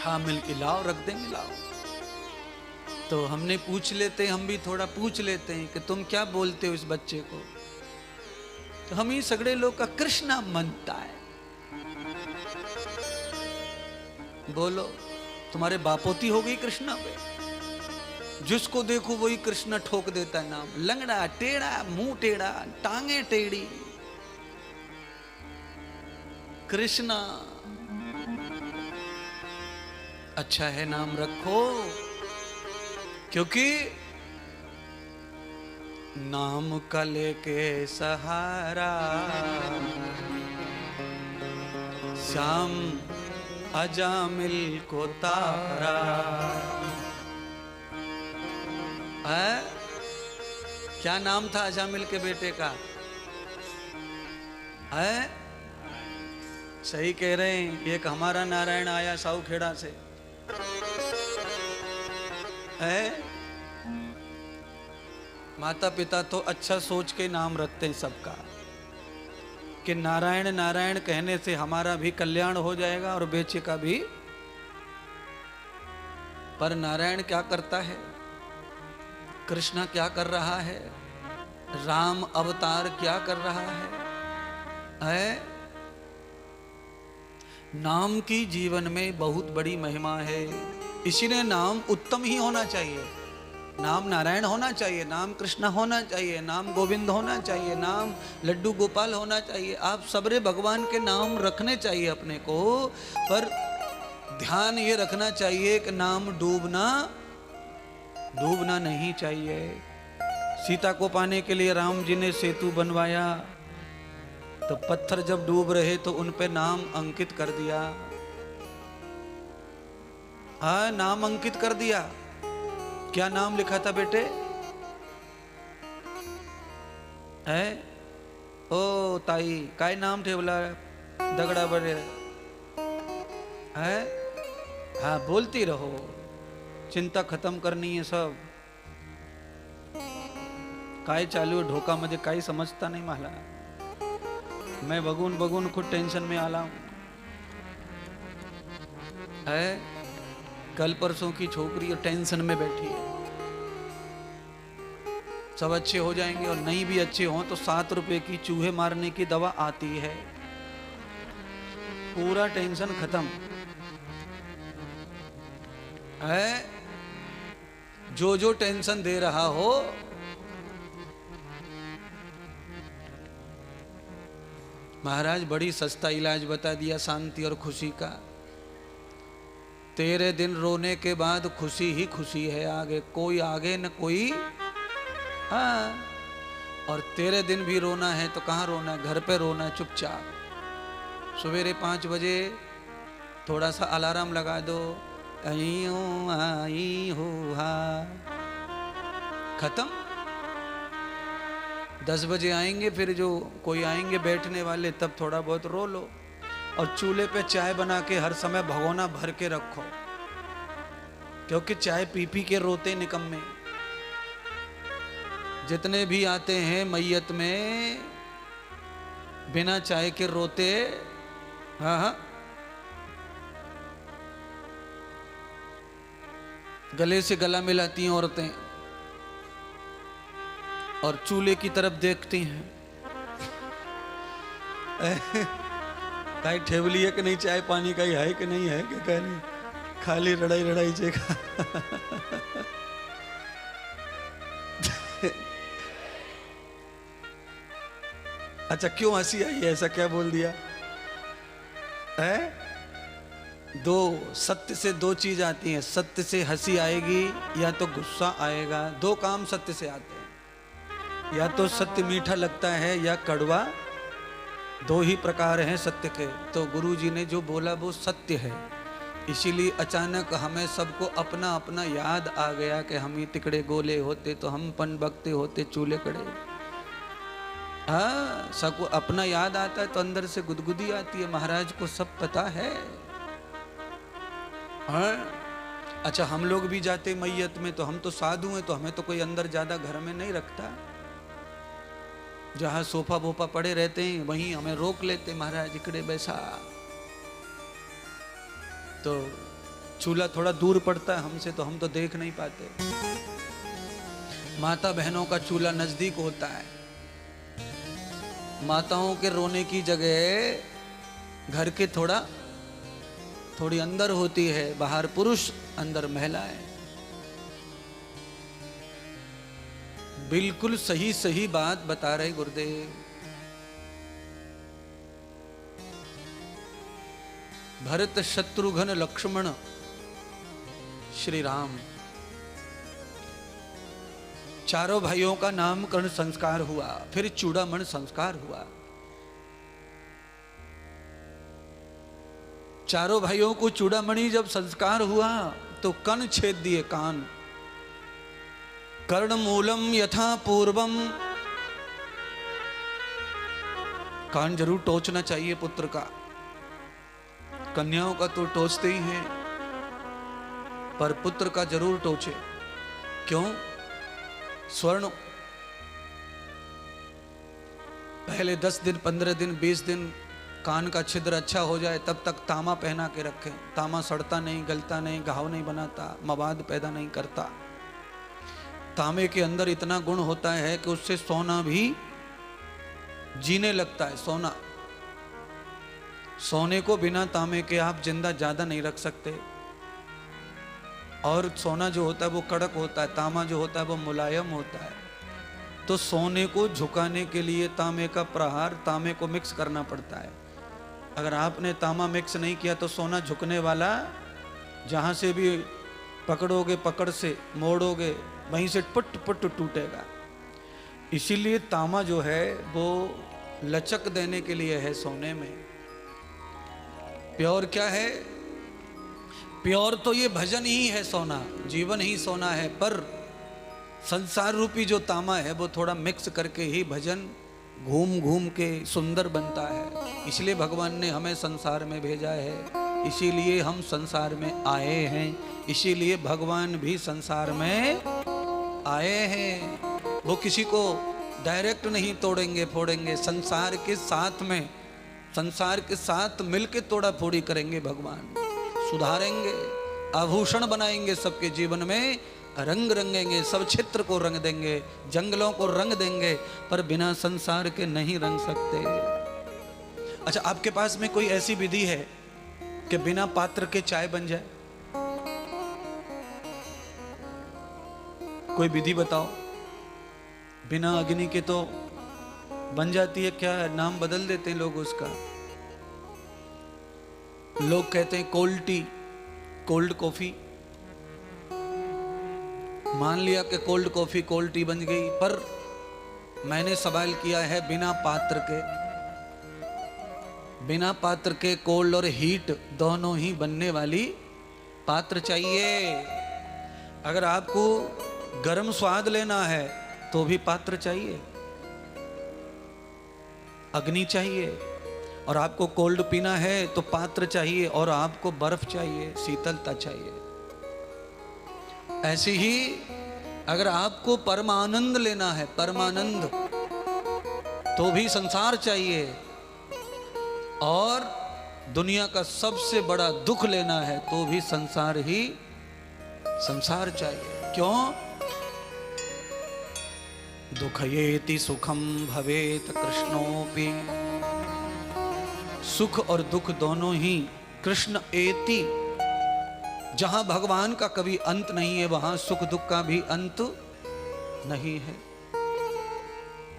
हाँ मिल लाओ, रख देंगे, लाओ। तो हमने पूछ लेते, हम भी थोड़ा पूछ लेते हैं कि तुम क्या बोलते हो इस बच्चे को। तो हम ही सगड़े लोग का कृष्णा मनता है। बोलो, तुम्हारे बापोती हो गई कृष्णा पे? जिसको देखो वही कृष्णा ठोक देता है नाम। लंगड़ा, टेढ़ा, मुंह टेढ़ा, टांगे टेढ़ी, कृष्णा। अच्छा है नाम रखो, क्योंकि नाम का लेके सहारा श्याम अजामिल को तारा। है? क्या नाम था अजामिल के बेटे का? है? सही कह रहे हैं। एक हमारा नारायण आया साउखेड़ा से, है? माता पिता तो अच्छा सोच के नाम रखते हैं सबका, कि नारायण नारायण कहने से हमारा भी कल्याण हो जाएगा और बेचे का भी। पर नारायण क्या करता है? कृष्ण क्या कर रहा है? राम अवतार क्या कर रहा है? नाम की जीवन में बहुत बड़ी महिमा है। इसीलिए नाम उत्तम ही होना चाहिए। नाम नारायण होना चाहिए, नाम कृष्ण होना चाहिए, नाम गोविंद होना चाहिए, नाम लड्डू गोपाल होना चाहिए। आप सबरे भगवान के नाम रखने चाहिए अपने को, पर ध्यान ये रखना चाहिए कि नाम डूबना नहीं चाहिए। सीता को पाने के लिए राम जी ने सेतु बनवाया, तो पत्थर जब डूब रहे तो उन पे नाम अंकित कर दिया। हाँ, नाम अंकित कर दिया। क्या नाम लिखा था बेटे? है? ओ ताई, काय नाम थे बोला? दगड़ा बड़े है? हाँ, बोलती रहो, चिंता खत्म करनी है सब। काय चालू है ढोका मध्ये, काही समजता नहीं मला। मैं बगून बगून खुद टेंशन में आला हूं। है? कल परसों की छोकरी और टेंशन में बैठी है। सब अच्छे हो जाएंगे, और नहीं भी अच्छे हों तो 7 रुपए की चूहे मारने की दवा आती है। पूरा टेंशन खत्म है। जो जो टेंशन दे रहा हो, महाराज बड़ी सस्ता इलाज बता दिया शांति और खुशी का। तेरे दिन रोने के बाद खुशी ही खुशी है, आगे कोई आगे न कोई। हाँ, और तेरे दिन भी रोना है तो कहाँ रोना है? घर पे रोना है चुपचाप। सवेरे 5 बजे थोड़ा सा अलार्म लगा दो, आई हो हा, खत्म। 10 बजे आएंगे, फिर जो कोई आएंगे बैठने वाले, तब थोड़ा बहुत रो लो। और चूल्हे पे चाय बना के हर समय भगोना भर के रखो, क्योंकि चाय पी पी के रोते निकम्मे। जितने भी आते हैं मैयत में बिना चाय के रोते। हाँ हाँ, गले से गला मिलाती हैं औरतें और चूल्हे की तरफ देखती हैं। काई ठेवली है कि नहीं, चाय पानी का ही है कि नहीं है, कि क्या नहीं, खाली रड़ाई रड़ाई चेका। अच्छा, क्यों हंसी आई? ऐसा क्या बोल दिया है? दो सत्य से 2 चीज आती हैं। सत्य से हंसी आएगी या तो गुस्सा आएगा। 2 काम सत्य से आते हैं, या तो सत्य मीठा लगता है या कड़वा। 2 ही प्रकार हैं सत्य के। तो गुरु जी ने जो बोला वो सत्य है। इसीलिए अचानक हमें सबको अपना अपना याद आ गया कि हम ही तिकड़े गोले होते तो हम पन बकते होते चूल्हे कड़े। हाँ, सबको अपना याद आता है तो अंदर से गुदगुदी आती है। महाराज को सब पता है। हाँ? अच्छा, हम लोग भी जाते मैयत में, तो हम तो साधु हैं, तो हमें तो कोई अंदर ज्यादा घर में नहीं रखता। जहां सोफा बोफा पड़े रहते हैं वहीं हमें रोक लेते, महाराज इकड़े बैसा। तो चूल्हा थोड़ा दूर पड़ता है हमसे, तो हम तो देख नहीं पाते। माता बहनों का चूल्हा नजदीक होता है। माताओं के रोने की जगह घर के थोड़ी अंदर होती है, बाहर पुरुष अंदर महिलाएं। बिल्कुल सही सही बात बता रहे गुरुदेव। भरत शत्रुघ्न लक्ष्मण श्री राम, चारों भाइयों का नामकरण संस्कार हुआ, फिर चूड़ामण संस्कार हुआ। चारों भाइयों को चूड़ामणि जब संस्कार हुआ तो कन छेद दिए, कान। कर्ण मूलम यथा पूर्वम, कान जरूर टोचना चाहिए पुत्र का। कन्याओं का तो टोचते ही हैं, पर पुत्र का जरूर टोचे। क्यों? स्वर्ण पहले 10 दिन 15 दिन 20 दिन कान का छिद्र अच्छा हो जाए तब तक तामा पहना के रखें। तामा सड़ता नहीं, गलता नहीं, घाव नहीं बनाता, मवाद पैदा नहीं करता। तांबे के अंदर इतना गुण होता है कि उससे सोना भी जीने लगता है। सोने को बिना तांबे के आप जिंदा ज्यादा नहीं रख सकते। और सोना जो होता है वो कड़क होता है, तांबा जो होता है वो मुलायम होता है। तो सोने को झुकाने के लिए तांबे का प्रहार, तांबे को मिक्स करना पड़ता है। अगर आपने तांबा मिक्स नहीं किया तो सोना झुकने वाला, जहां से भी पकड़ोगे, पकड़ से मोड़ोगे, वहीं से पुट पुट टूटेगा। इसीलिए तांबा जो है वो लचक देने के लिए है सोने में। प्योर क्या है? प्योर तो ये भजन ही है, सोना जीवन ही सोना है। पर संसार रूपी जो तांबा है वो थोड़ा मिक्स करके ही भजन घूम घूम के सुंदर बनता है। इसलिए भगवान ने हमें संसार में भेजा है, इसीलिए हम संसार में आए हैं, इसीलिए भगवान भी संसार में आए हैं। वो किसी को डायरेक्ट नहीं तोड़ेंगे फोड़ेंगे, संसार के साथ में, संसार के साथ मिलके तोड़ा फोड़ी करेंगे। भगवान सुधारेंगे, आभूषण बनाएंगे, सबके जीवन में रंग रंगेंगे, सब क्षेत्र को रंग देंगे, जंगलों को रंग देंगे, पर बिना संसार के नहीं रंग सकते। अच्छा, आपके पास में कोई ऐसी विधि है कि बिना पात्र के चाय बन जाए? कोई विधि बताओ। बिना अग्नि के तो बन जाती है, क्या नाम बदल देते हैं लोग उसका। लोग कहते हैं कोल्ड टी, कोल्ड कॉफी। मान लिया कि कोल्ड कॉफी कोल्ड टी बन गई, पर मैंने सवाल किया है बिना पात्र के कोल्ड और हीट दोनों ही बनने वाली पात्र चाहिए। अगर आपको गर्म स्वाद लेना है तो भी पात्र चाहिए, अग्नि चाहिए। और आपको कोल्ड पीना है तो पात्र चाहिए, और आपको बर्फ चाहिए, शीतलता चाहिए। ऐसे ही अगर आपको परमानंद लेना है, परमानंद, तो भी संसार चाहिए। और दुनिया का सबसे बड़ा दुख लेना है तो भी संसार चाहिए। क्यों? दुखयेति सुखम भवेत कृष्णोपि। सुख और दुख दोनों ही कृष्ण एति। जहां भगवान का कभी अंत नहीं है, वहां सुख दुख का भी अंत नहीं है,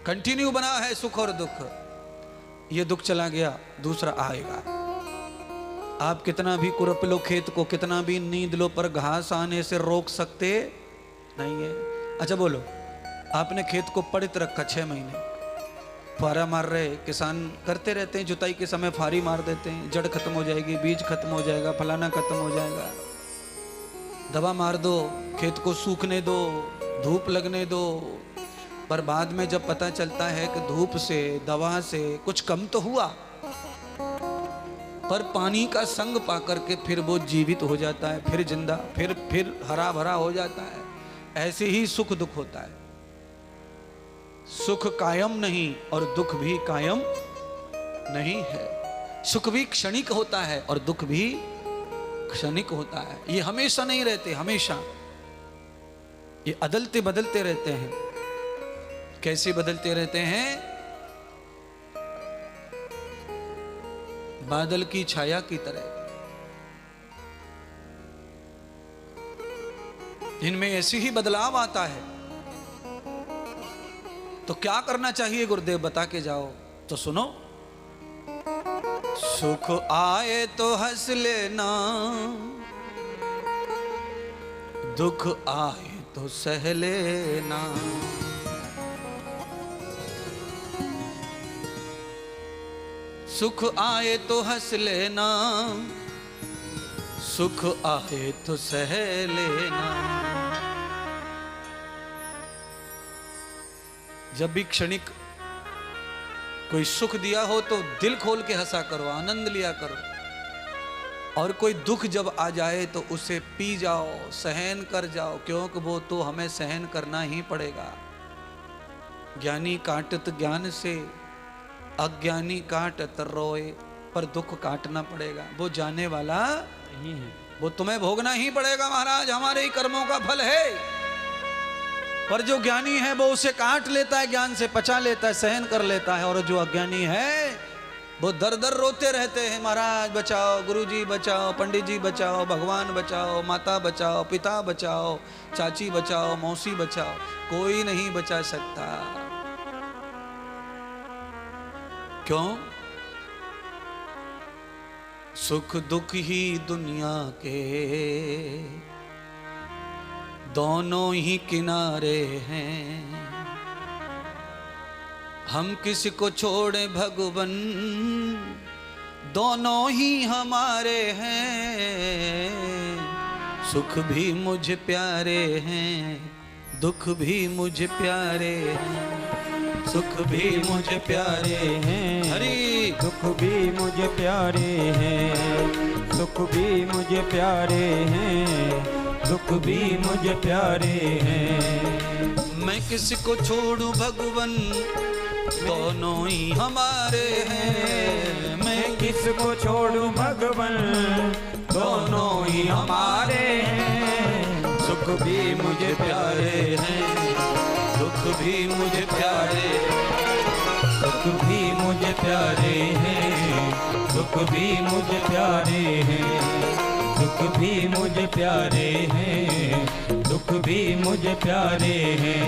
कंटिन्यू बना है सुख और दुख। ये दुख चला गया, दूसरा आएगा। आप कितना भी कुरप लो खेत को, कितना भी नींद लो, पर घास आने से रोक सकते नहीं है। अच्छा बोलो, आपने खेत को पड़ित रखा 6 महीने, फारा मार रहे, किसान करते रहते हैं, जुताई के समय फारी मार देते हैं, जड़ खत्म हो जाएगी, बीज खत्म हो जाएगा, फलाना खत्म हो जाएगा। दवा मार दो, खेत को सूखने दो, धूप लगने दो। पर बाद में जब पता चलता है कि धूप से, दवा से कुछ कम तो हुआ, पर पानी का संग पाकर के फिर वो जीवित हो जाता है, फिर जिंदा, फिर हरा भरा हो जाता है। ऐसे ही सुख दुख होता है। सुख कायम नहीं और दुख भी कायम नहीं है। सुख भी क्षणिक होता है और दुख भी क्षणिक होता है, ये हमेशा नहीं रहते, हमेशा ये अदलते बदलते रहते हैं। कैसे बदलते रहते हैं? बादल की छाया की तरह। इनमें ऐसी ही बदलाव आता है। तो क्या करना चाहिए गुरुदेव, बता के जाओ। तो सुनो, सुख आए तो हंस लेना, दुख आए तो सह लेना। सुख आए तो हंस लेना, सुख आए तो सह लेना। जब भी क्षणिक कोई सुख दिया हो तो दिल खोल के हंसा करो, आनंद लिया करो। और कोई दुख जब आ जाए तो उसे पी जाओ, सहन कर जाओ, क्योंकि वो तो हमें सहन करना ही पड़ेगा। ज्ञानी काटत ज्ञान से, अज्ञानी काटत रोए। पर दुख काटना पड़ेगा, वो जाने वाला नहीं है, वो तुम्हें भोगना ही पड़ेगा महाराज, हमारे ही कर्मों का फल है। पर जो ज्ञानी है वो उसे काट लेता है, ज्ञान से पचा लेता है, सहन कर लेता है। और जो अज्ञानी है वो दर दर रोते रहते हैं, महाराज बचाओ, गुरुजी बचाओ, पंडित जी बचाओ, भगवान बचाओ, माता बचाओ, पिता बचाओ, चाची बचाओ, मौसी बचाओ। कोई नहीं बचा सकता। क्यों? सुख दुख ही दुनिया के दोनों ही किनारे हैं। हम किसी को छोड़े भगवन, दोनों ही हमारे हैं। सुख भी मुझे प्यारे हैं, दुख भी मुझे प्यारे हैं। सुख भी मुझे प्यारे हैं, हरि दुख भी मुझे प्यारे हैं। सुख भी मुझे प्यारे हैं, दुख भी मुझे प्यारे हैं। मैं किसी को छोड़ूं भगवन, दोनों ही हमारे हैं। मैं किसको छोड़ूं भगवन, दोनों ही हमारे हैं। सुख भी मुझे प्यारे हैं, दुख भी मुझे प्यारे। सुख भी मुझे प्यारे हैं, दुख भी मुझे प्यारे हैं। दुख भी मुझे प्यारे हैं, दुख भी मुझे प्यारे हैं।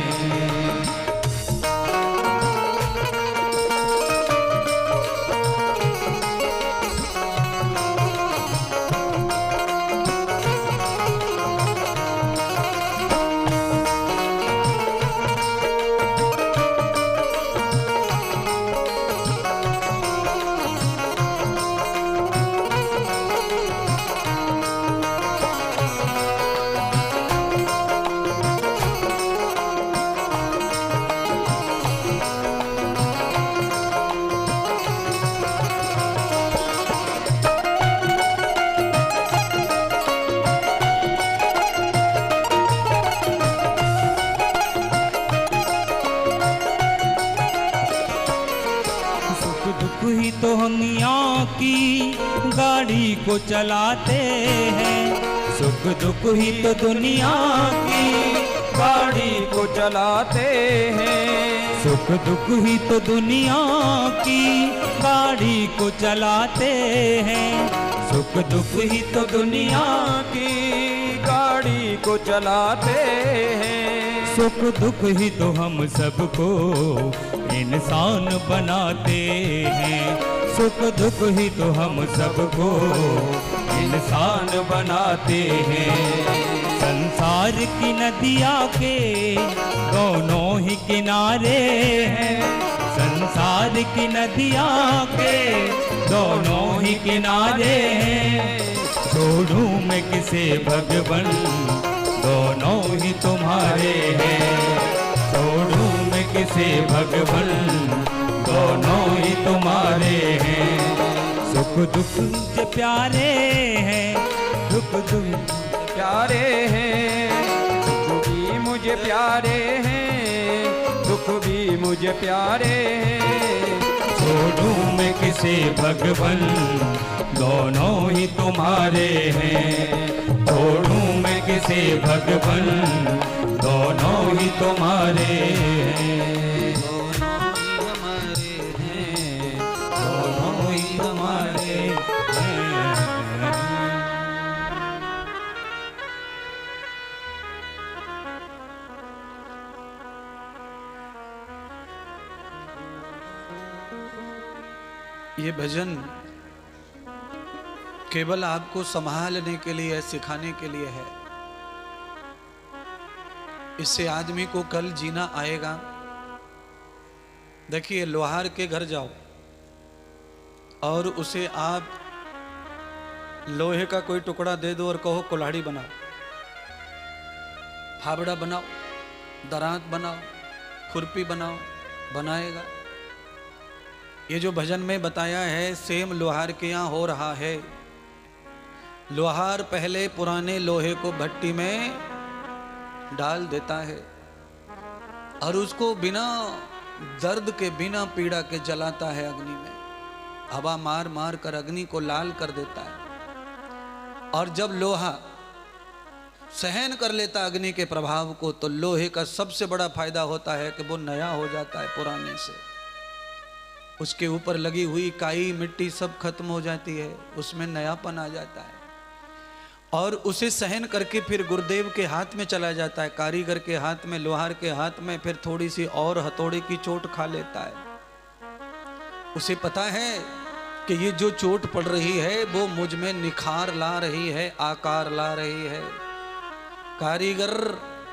तो हम यहाँ की गाड़ी को चलाते हैं। सुख दुख ही तो दुनिया की गाड़ी को चलाते हैं। सुख दुख ही तो दुनिया की गाड़ी को चलाते हैं। सुख दुख ही तो दुनिया की गाड़ी को चलाते हैं। सुख दुख ही तो हम सबको इंसान बनाते हैं। सुख दुख ही तो हम सबको इंसान बनाते हैं। संसार की नदिया के दोनों ही किनारे हैं। संसार की नदिया के दोनों ही किनारे हैं। छोड़ूं मैं किसे भगवन, दोनों ही तुम्हारे हैं। छोड़ूं मैं किसे भगवन, दोनों ही तुम्हारे हैं। सुख दुख मुझे प्यारे हैं, दुख दुख प्यारे हैं। सुख भी मुझे प्यारे हैं, दुख भी मुझे प्यारे हैं। छोड़ूं मैं किसे भगवन, दोनों ही तुम्हारे हैं। छोड़ूं मैं किसे भगवन, दोनों ही तुम्हारे हैं। दोनों ही हमारे हैं। ये भजन केवल आपको संभालने के लिए, सिखाने के लिए है। इससे आदमी को कल जीना आएगा। देखिए, लोहार के घर जाओ और उसे आप लोहे का कोई टुकड़ा दे दो और कहो कुल्हाड़ी बनाओ, फावड़ा बनाओ, दरांत बनाओ, खुरपी बनाओ, बनाएगा। ये जो भजन में बताया है सेम लोहार के यहाँ हो रहा है। लोहार पहले पुराने लोहे को भट्टी में डाल देता है और उसको बिना दर्द के, बिना पीड़ा के जलाता है अग्नि में। हवा मार मार कर अग्नि को लाल कर देता है। और जब लोहा सहन कर लेता अग्नि के प्रभाव को, तो लोहे का सबसे बड़ा फायदा होता है कि वो नया हो जाता है पुराने से। उसके ऊपर लगी हुई काई मिट्टी सब खत्म हो जाती है, उसमें नयापन आ जाता है। और उसे सहन करके फिर गुरुदेव के हाथ में चला जाता है, कारीगर के हाथ में, लोहार के हाथ में। फिर थोड़ी सी और हथौड़े की चोट खा लेता है। उसे पता है कि ये जो चोट पड़ रही है वो मुझ में निखार ला रही है, आकार ला रही है। कारीगर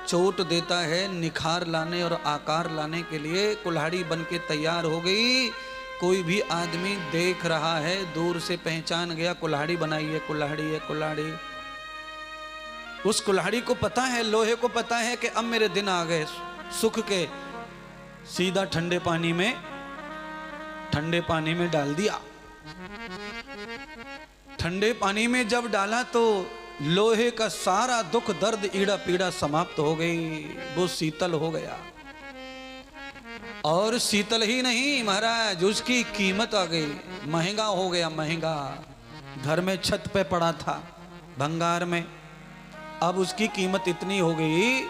चोट देता है निखार लाने और आकार लाने के लिए। कुल्हाड़ी बन के तैयार हो गई। कोई भी आदमी देख रहा है, दूर से पहचान गया, कुल्हाड़ी बनाई है, कुल्हाड़ी है, कुल्हाड़ी। उस कुल्हाड़ी को पता है, लोहे को पता है कि अब मेरे दिन आ गए सुख के। सीधा ठंडे पानी में डाल दिया। ठंडे पानी में जब डाला तो लोहे का सारा दुख, दर्द, ईड़ा पीड़ा समाप्त हो गई। वो शीतल हो गया। और शीतल ही नहीं महाराज, उसकी कीमत आ गई, महंगा हो गया, महंगा। घर में छत पे पड़ा था भंगार में, अब उसकी कीमत इतनी हो गई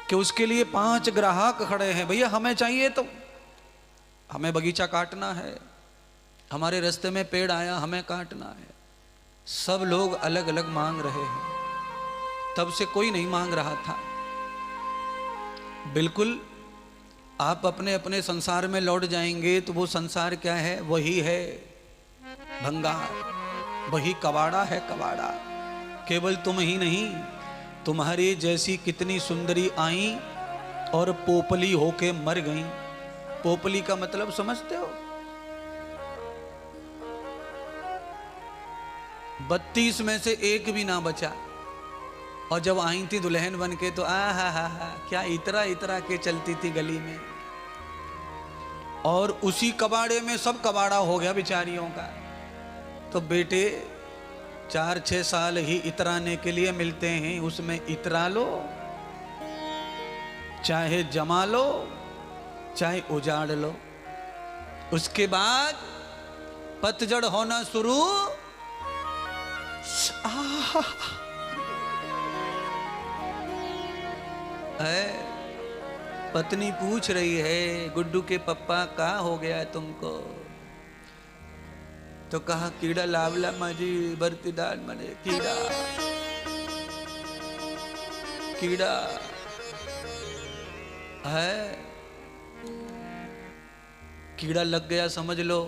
कि उसके लिए 5 ग्राहक खड़े हैं। भैया हमें चाहिए, तो हमें बगीचा काटना है, हमारे रास्ते में पेड़ आया, हमें काटना है। सब लोग अलग अलग मांग रहे हैं। तब से कोई नहीं मांग रहा था। बिल्कुल आप अपने अपने संसार में लौट जाएंगे तो वो संसार क्या है? वही है भंगार, वही कबाड़ा है, कबाड़ा। केवल तुम ही नहीं, तुम्हारे जैसी कितनी सुंदरी आई और पोपली होके मर गई। पोपली का मतलब समझते हो? 32 में से एक भी ना बचा। और जब आई थी दुल्हन बन के तो हा क्या इतरा इतरा के चलती थी गली में। और उसी कबाड़े में सब कबाड़ा हो गया बेचारियों का। तो बेटे 4-6 साल ही इतराने के लिए मिलते हैं, उसमें इतरा लो, चाहे जमा लो, चाहे उजाड़ लो। उसके बाद पतझड़ होना शुरू। है पत्नी पूछ रही है, गुड्डू के पप्पा क्या हो गया तुमको? तो कहा कीड़ा लावला माजी बरतीदार मने कीड़ा कीड़ा है, कीड़ा लग गया समझ लो।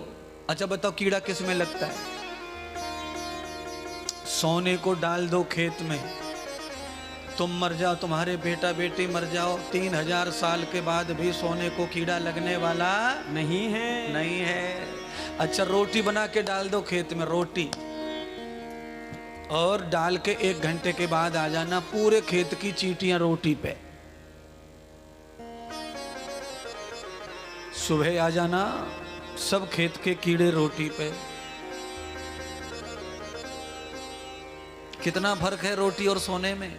अच्छा बताओ कीड़ा किस में लगता है? सोने को डाल दो खेत में, तुम मर जाओ, तुम्हारे बेटा बेटी मर जाओ, 3000 साल के बाद भी सोने को कीड़ा लगने वाला नहीं है, नहीं है। अच्छा रोटी बना के डाल दो खेत में, रोटी, और डाल के 1 घंटे के बाद आ जाना, पूरे खेत की चींटियां रोटी पे। सुबह आ जाना, सब खेत के कीड़े रोटी पे। कितना फर्क है रोटी और सोने में।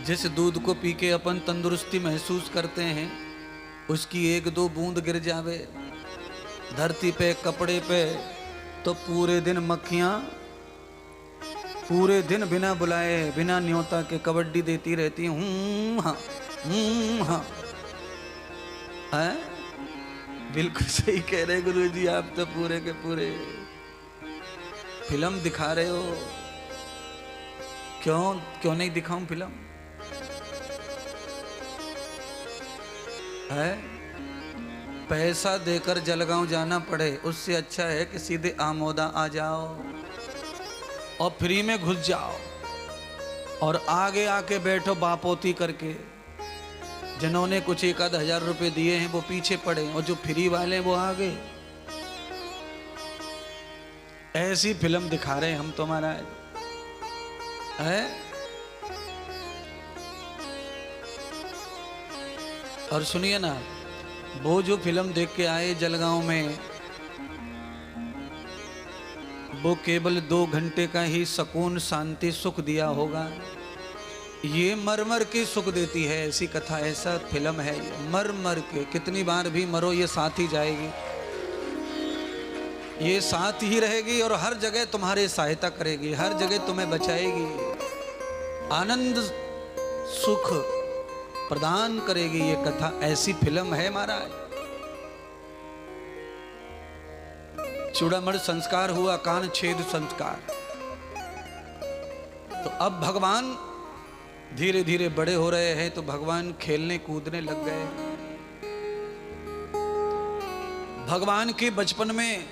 जिस दूध को पी के अपन तंदुरुस्ती महसूस करते हैं, उसकी एक दो बूंद गिर जावे धरती पे, कपड़े पे, तो पूरे दिन मक्खियां पूरे दिन बिना बुलाए बिना न्योता के कबड्डी देती रहती हाँ हाँ। हैं? बिल्कुल सही कह रहे गुरुजी, आप तो पूरे के पूरे फिल्म दिखा रहे हो। क्यों नहीं दिखाऊं फिल्म? है पैसा देकर जलगांव जाना पड़े उससे अच्छा है कि सीधे आमोदा आ जाओ और फ्री में घुस जाओ और आगे आके बैठो बापोती करके। जिन्होंने कुछ 1,000 रुपए दिए हैं वो पीछे पड़े और जो फ्री वाले हैं वो आगे। ऐसी फिल्म दिखा रहे हैं हम तो महाराज है। और सुनिए ना, वो जो फिल्म देख के आए जलगांव में, वो केवल 2 घंटे का ही सुकून शांति सुख दिया होगा। ये मर मर के सुख देती है ऐसी कथा, ऐसा फिल्म है ये। मर मर के कितनी बार भी मरो ये साथ ही जाएगी, ये साथ ही रहेगी और हर जगह तुम्हारी सहायता करेगी, हर जगह तुम्हें बचाएगी, आनंद सुख प्रदान करेगी ये कथा। ऐसी फिल्म है महाराज। चूड़ामणि संस्कार हुआ, कान छेद संस्कार। तो अब भगवान धीरे धीरे बड़े हो रहे हैं तो भगवान खेलने कूदने लग गए। भगवान के बचपन में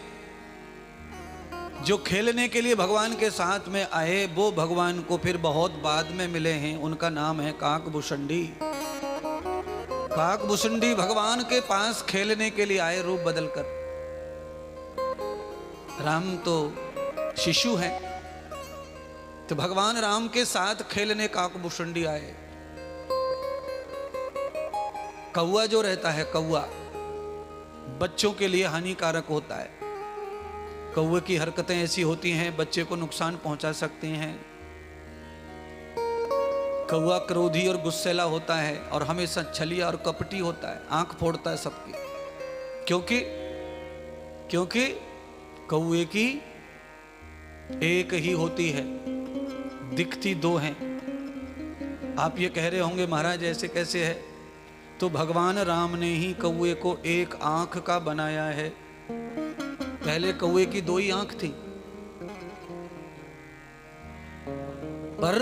जो खेलने के लिए भगवान के साथ में आए वो भगवान को फिर बहुत बाद में मिले हैं। उनका नाम है काकभूषुंडी। काकभूषुंडी भगवान के पास खेलने के लिए आए रूप बदलकर। राम तो शिशु हैं तो भगवान राम के साथ खेलने काकभूषुंडी आए। कौआ जो रहता है, कौआ बच्चों के लिए हानिकारक होता है। कौए की हरकतें ऐसी होती हैं बच्चे को नुकसान पहुंचा सकती हैं। कौआ क्रोधी और गुस्सैला होता है और हमेशा छलिया और कपटी होता है, आंख फोड़ता है सबकी। क्योंकि कौए की एक ही होती है, दिखती 2 हैं। आप ये कह रहे होंगे महाराज ऐसे कैसे है? तो भगवान राम ने ही कौए को एक आंख का बनाया है। पहले कौए की 2 ही आंख थी, पर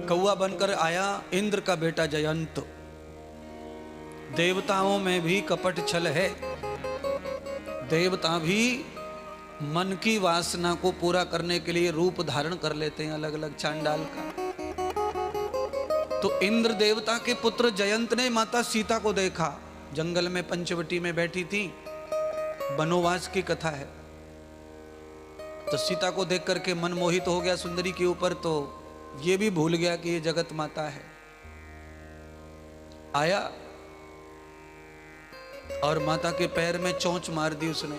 कौआ बनकर आया इंद्र का बेटा जयंत। देवताओं में भी कपट छल है। देवता भी मन की वासना को पूरा करने के लिए रूप धारण कर लेते हैं अलग अलग चांडाल का। तो इंद्र देवता के पुत्र जयंत ने माता सीता को देखा, जंगल में पंचवटी में बैठी थी, वनवास की कथा है। तो सीता को देख करके मन मोहित हो गया सुंदरी के ऊपर, तो ये भी भूल गया कि ये जगत माता है। आया और माता के पैर में चोंच मार दी उसने।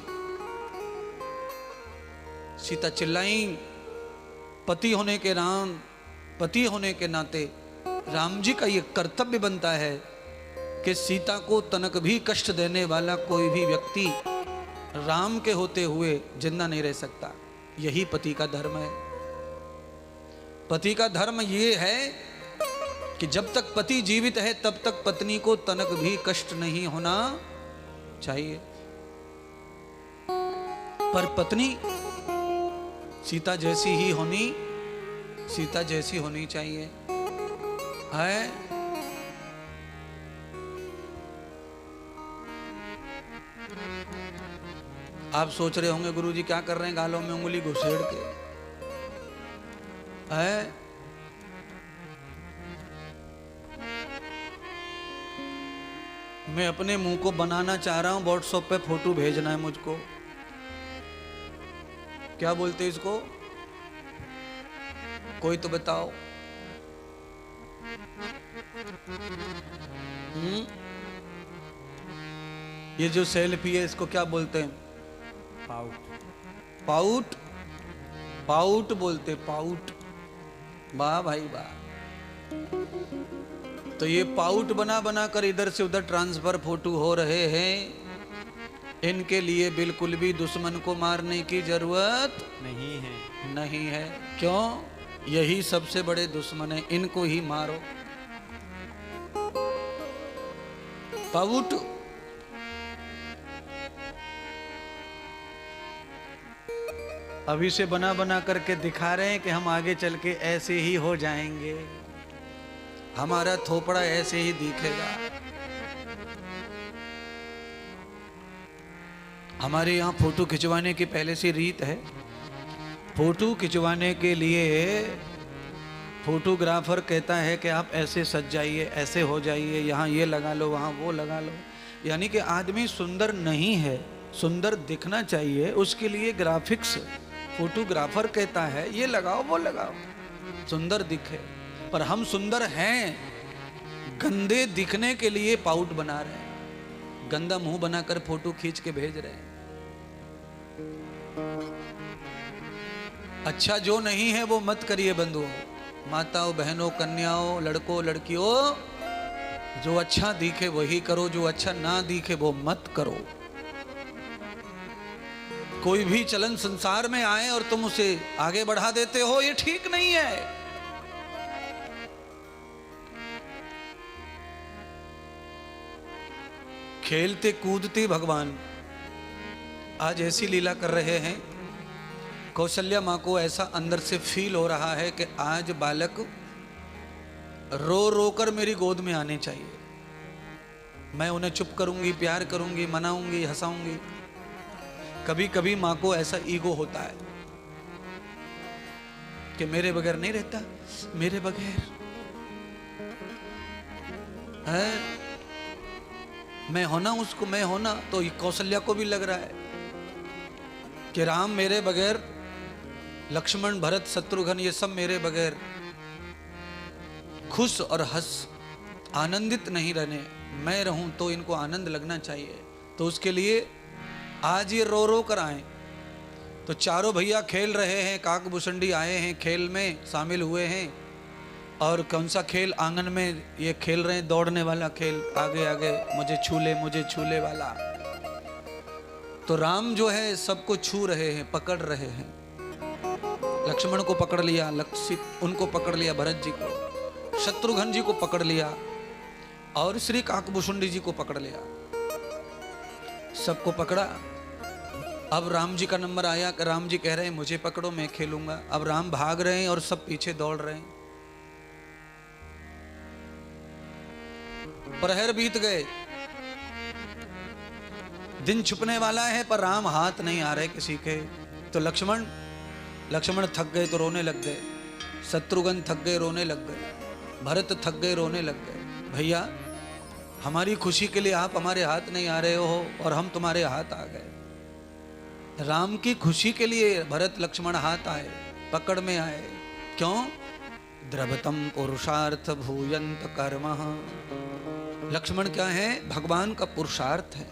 सीता चिल्लाई। पति होने के नाते राम जी का ये कर्तव्य बनता है कि सीता को तनक भी कष्ट देने वाला कोई भी व्यक्ति राम के होते हुए जिंदा नहीं रह सकता। यही पति का धर्म है। पति का धर्म ये है कि जब तक पति जीवित है तब तक पत्नी को तनक भी कष्ट नहीं होना चाहिए। पर पत्नी सीता जैसी होनी चाहिए है। आप सोच रहे होंगे गुरुजी क्या कर रहे हैं, गालों में उंगली घुसेड़ के है। मैं अपने मुंह को बनाना चाह रहा हूं, व्हाट्सएप पे फोटो भेजना है मुझको। क्या बोलते इसको, कोई तो बताओ। ये जो सेल्फी है इसको क्या बोलते हैं? पाउट। पाउट बोलते, पाउट। वाह भाई वाह। तो ये पाउट बना बना कर इधर से उधर ट्रांसफर फोटो हो रहे हैं, इनके लिए बिल्कुल भी दुश्मन को मारने की जरूरत नहीं है। क्यों? यही सबसे बड़े दुश्मन है, इनको ही मारो। पाउट अभी से बना बना करके दिखा रहे हैं कि हम आगे चल के ऐसे ही हो जाएंगे, हमारा थोपड़ा ऐसे ही दिखेगा। हमारे यहाँ फोटो खिंचवाने की पहले से रीत है। फोटो खिंचवाने के लिए फोटोग्राफर कहता है कि आप ऐसे सज जाइए, ऐसे हो जाइए, यहाँ ये लगा लो, वहाँ वो लगा लो। यानी कि आदमी सुंदर नहीं है, सुंदर दिखना चाहिए, उसके लिए ग्राफिक्स फोटोग्राफर कहता है ये लगाओ वो लगाओ, सुंदर दिखे। पर हम सुंदर हैं, गंदे दिखने के लिए पाउट बना रहे हैं, गंदा मुंह बनाकर फोटो खींच के भेज रहे हैं। अच्छा जो नहीं है वो मत करिए बंधुओं, माताओं, बहनों, कन्याओं, लड़कों, लड़कियों, जो अच्छा दिखे वही करो, जो अच्छा ना दिखे वो मत करो। कोई भी चलन संसार में आए और तुम उसे आगे बढ़ा देते हो, ये ठीक नहीं है। खेलते कूदते भगवान आज ऐसी लीला कर रहे हैं। कौशल्या माँ को ऐसा अंदर से फील हो रहा है कि आज बालक रो रो कर मेरी गोद में आने चाहिए। मैं उन्हें चुप करूंगी, प्यार करूंगी, मनाऊंगी, हंसाऊंगी। कभी कभी माँ को ऐसा ईगो होता है कि मेरे बगैर नहीं रहता, मेरे बगैर है, मैं होना उसको, मैं होना। तो कौशल्या को भी लग रहा है कि राम मेरे बगैर, लक्ष्मण, भरत, शत्रुघ्न, ये सब मेरे बगैर खुश और हंस आनंदित नहीं रहने, मैं रहूं तो इनको आनंद लगना चाहिए। तो उसके लिए आज ये रो रो कर आए। तो चारों भैया खेल रहे हैं, काकभूषणी आए हैं, खेल में शामिल हुए हैं। और कौन सा खेल? आंगन में ये खेल रहे हैं, दौड़ने वाला खेल, आगे आगे मुझे छू ले वाला। तो राम जो है सबको छू रहे हैं, पकड़ रहे हैं। लक्ष्मण को पकड़ लिया, उनको पकड़ लिया, भरत जी को, शत्रुघ्न जी को पकड़ लिया और श्री काकभूषणी जी को पकड़ लिया। सबको पकड़ा। अब राम जी का नंबर आया कि राम जी कह रहे हैं मुझे पकड़ो, मैं खेलूंगा। अब राम भाग रहे हैं और सब पीछे दौड़ रहे हैं। प्रहर बीत गए, दिन छुपने वाला है, पर राम हाथ नहीं आ रहे किसी के। तो लक्ष्मण थक गए तो रोने लग गए, शत्रुघ्न थक गए रोने लग गए, भरत थक गए रोने लग गए। भैया हमारी खुशी के लिए आप हमारे हाथ नहीं आ रहे हो और हम तुम्हारे हाथ आ गए। राम की खुशी के लिए भरत लक्ष्मण हाथ आए, पकड़ में आए। क्यों? द्रवतम पुरुषार्थ भूयंत कर्मः। लक्ष्मण क्या है? भगवान का पुरुषार्थ है।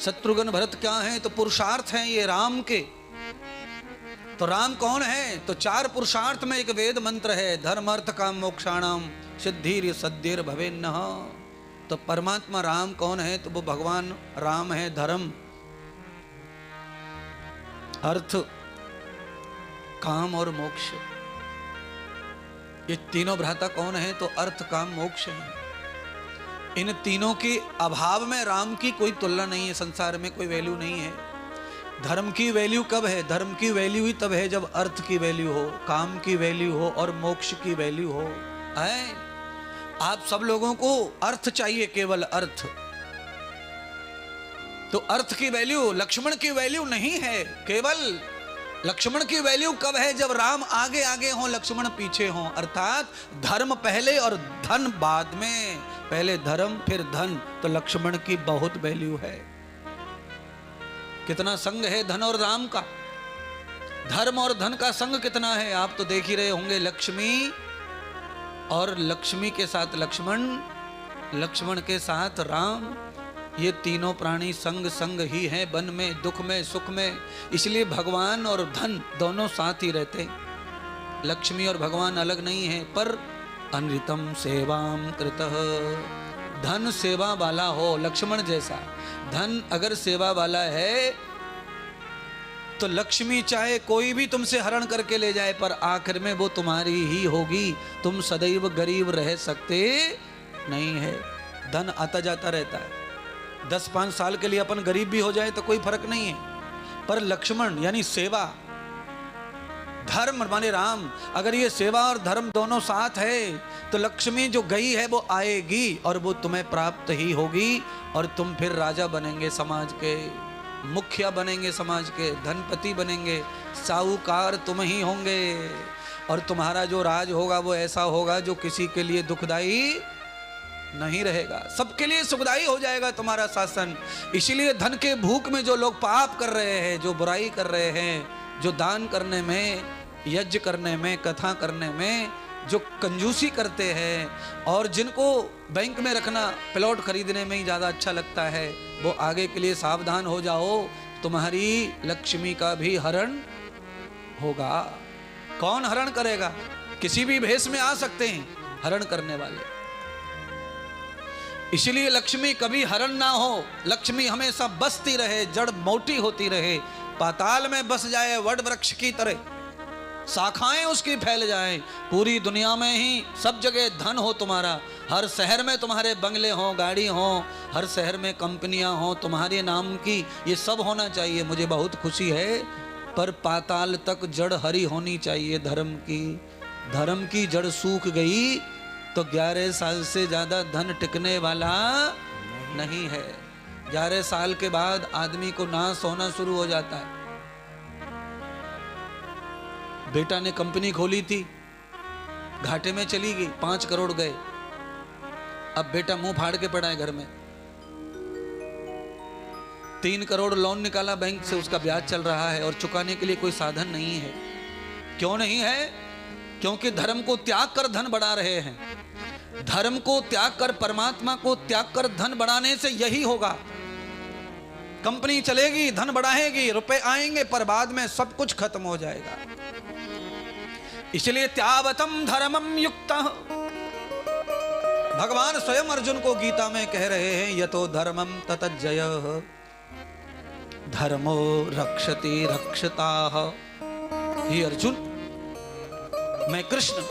शत्रुघ्न भरत क्या है? तो पुरुषार्थ है ये राम के। तो राम कौन है? तो 4 पुरुषार्थ में एक वेद मंत्र है, धर्म अर्थ काम मोक्षाणाम सिद्धिर सद्धिर भवेन्नः। तो परमात्मा राम कौन है? तो वो भगवान राम है। धर्म, अर्थ, काम और मोक्ष, ये तीनों भ्राता कौन है? तो अर्थ, काम, मोक्ष है। इन तीनों के अभाव में राम की कोई तुलना नहीं है, संसार में कोई वैल्यू नहीं है। धर्म की वैल्यू कब है? धर्म की वैल्यू ही तब है जब अर्थ की वैल्यू हो, काम की वैल्यू हो और मोक्ष की वैल्यू हो। है? आप सब लोगों को अर्थ चाहिए, केवल अर्थ। तो अर्थ की वैल्यू, लक्ष्मण की वैल्यू नहीं है। केवल लक्ष्मण की वैल्यू कब है? जब राम आगे आगे हो, लक्ष्मण पीछे हो। अर्थात धर्म पहले और धन बाद में। पहले धर्म फिर धन। तो लक्ष्मण की बहुत वैल्यू है। कितना संग है धन और राम का, धर्म और धन का संग कितना है आप तो देख ही रहे होंगे। लक्ष्मी और लक्ष्मी के साथ लक्ष्मण, लक्ष्मण के साथ राम, ये तीनों प्राणी संग संग ही हैं, वन में, दुख में, सुख में। इसलिए भगवान और धन दोनों साथ ही रहते हैं। लक्ष्मी और भगवान अलग नहीं है। पर अनृतम सेवाम कृतः। धन सेवा वाला हो, लक्ष्मण जैसा धन अगर सेवा वाला है तो लक्ष्मी चाहे कोई भी तुमसे हरण करके ले जाए पर आखिर में वो तुम्हारी ही होगी। तुम सदैव गरीब रह सकते नहीं है। धन आता जाता रहता है। 10-5 साल के लिए अपन गरीब भी हो जाए तो कोई फर्क नहीं है, पर लक्ष्मण यानी सेवा, धर्म माने राम, अगर ये सेवा और धर्म दोनों साथ है तो लक्ष्मी जो गई है वो आएगी और वो तुम्हें प्राप्त ही होगी और तुम फिर राजा बनेंगे, समाज के मुखिया बनेंगे, समाज के धनपति बनेंगे, साहूकार तुम ही होंगे और तुम्हारा जो राज होगा वो ऐसा होगा जो किसी के लिए दुखदाई नहीं रहेगा, सबके लिए सुखदाई हो जाएगा तुम्हारा शासन। इसीलिए धन के भूख में जो लोग पाप कर रहे हैं, जो बुराई कर रहे हैं, जो दान करने में, यज्ञ करने में, कथा करने में जो कंजूसी करते हैं और जिनको बैंक में रखना प्लॉट खरीदने में ही ज़्यादा अच्छा लगता है, वो आगे के लिए सावधान हो जाओ, तुम्हारी लक्ष्मी का भी हरण होगा। कौन हरण करेगा? किसी भी भेष में आ सकते हैं हरण करने वाले। इसलिए लक्ष्मी कभी हरण ना हो, लक्ष्मी हमेशा बसती रहे, जड़ मोटी होती रहे, पाताल में बस जाए वड वृक्ष की तरह, शाखाएं उसकी फैल जाएं, पूरी दुनिया में ही सब जगह धन हो तुम्हारा, हर शहर में तुम्हारे बंगले हो, गाड़ी हो, हर शहर में कंपनियां हो तुम्हारे नाम की, ये सब होना चाहिए, मुझे बहुत खुशी है। पर पाताल तक जड़ हरी होनी चाहिए धर्म की। धर्म की जड़ सूख गई तो 11 साल से ज्यादा धन टिकने वाला नहीं है। 11 साल के बाद आदमी को नाश होना शुरू हो जाता है। बेटा ने कंपनी खोली थी, घाटे में चली गई, 5 करोड़ गए। अब बेटा मुंह फाड़ के पड़ा है घर में। 3 करोड़ लोन निकाला बैंक से, उसका ब्याज चल रहा है और चुकाने के लिए कोई साधन नहीं है। क्यों नहीं है? क्योंकि धर्म को त्याग कर धन बढ़ा रहे हैं। धर्म को त्याग कर, परमात्मा को त्याग कर धन बढ़ाने से यही होगा। कंपनी चलेगी, धन बढ़ाएगी, रुपए आएंगे, पर बाद में सब कुछ खत्म हो जाएगा। इसलिए त्यावतम धर्मम युक्तः, भगवान स्वयं अर्जुन को गीता में कह रहे हैं, यतो धर्मम ततज्जयः धर्मो रक्षति रक्षताः। हे अर्जुन, मैं कृष्ण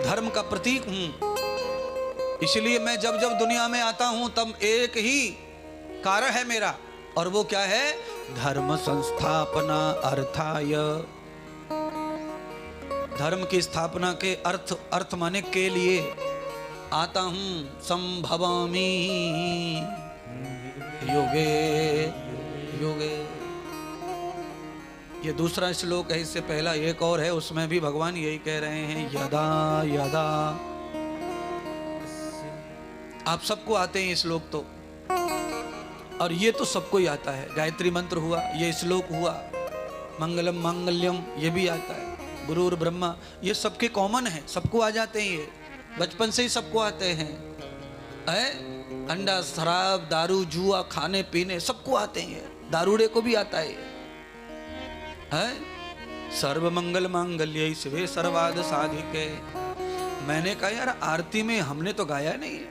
धर्म का प्रतीक हूं, इसलिए मैं जब जब दुनिया में आता हूं तब एक ही कार्य है मेरा, और वो क्या है? धर्म संस्थापना अर्थाय। धर्म की स्थापना के अर्थ माने के लिए आता हूं। संभवामि योगे योगे, ये दूसरा श्लोक है, इससे पहला एक और है, उसमें भी भगवान यही कह रहे हैं, यदा यदा। आप सबको आते हैं ये श्लोक तो, और ये तो सबको ही आता है। गायत्री मंत्र हुआ, ये श्लोक हुआ, मंगलम मांगल्यम ये भी आता है, गुरुर ब्रह्मा, ये सबके कॉमन है, सबको आ जाते हैं। ये बचपन से ही सबको आते हैं। अंडा, शराब, दारू, जुआ, खाने पीने सबको आते हैं। दारूड़े को भी आता है। सर्व मंगल मांगल्ये शिवे सर्वाद साधिके। मैंने कहा यार आरती में हमने तो गाया नहीं है,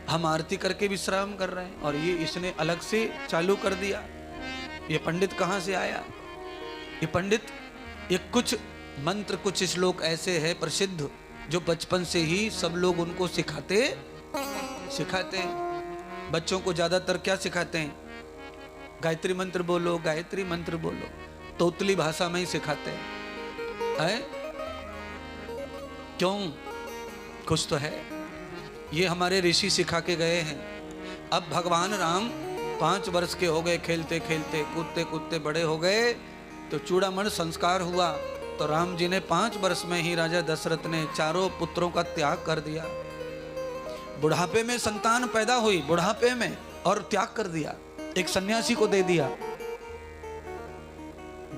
हम आरती करके विश्राम कर रहे हैं और ये इसने अलग से चालू कर दिया। ये पंडित कहाँ से आया? ये पंडित, ये कुछ मंत्र, कुछ श्लोक ऐसे है प्रसिद्ध जो बचपन से ही सब लोग उनको सिखाते हैं। बच्चों को ज्यादातर क्या सिखाते हैं? गायत्री मंत्र बोलो, गायत्री मंत्र बोलो, तोतली भाषा में ही सिखाते हैं। क्यों? कुछ तो है। ये हमारे ऋषि सिखा के गए हैं। अब भगवान राम 5 वर्ष के हो गए, खेलते खेलते कूदते कूदते बड़े हो गए, तो चूड़ामणि संस्कार हुआ। तो राम जी ने 5 वर्ष में ही राजा दशरथ ने 4 पुत्रों का त्याग कर दिया। बुढ़ापे में संतान पैदा हुई, बुढ़ापे में, और त्याग कर दिया, एक सन्यासी को दे दिया।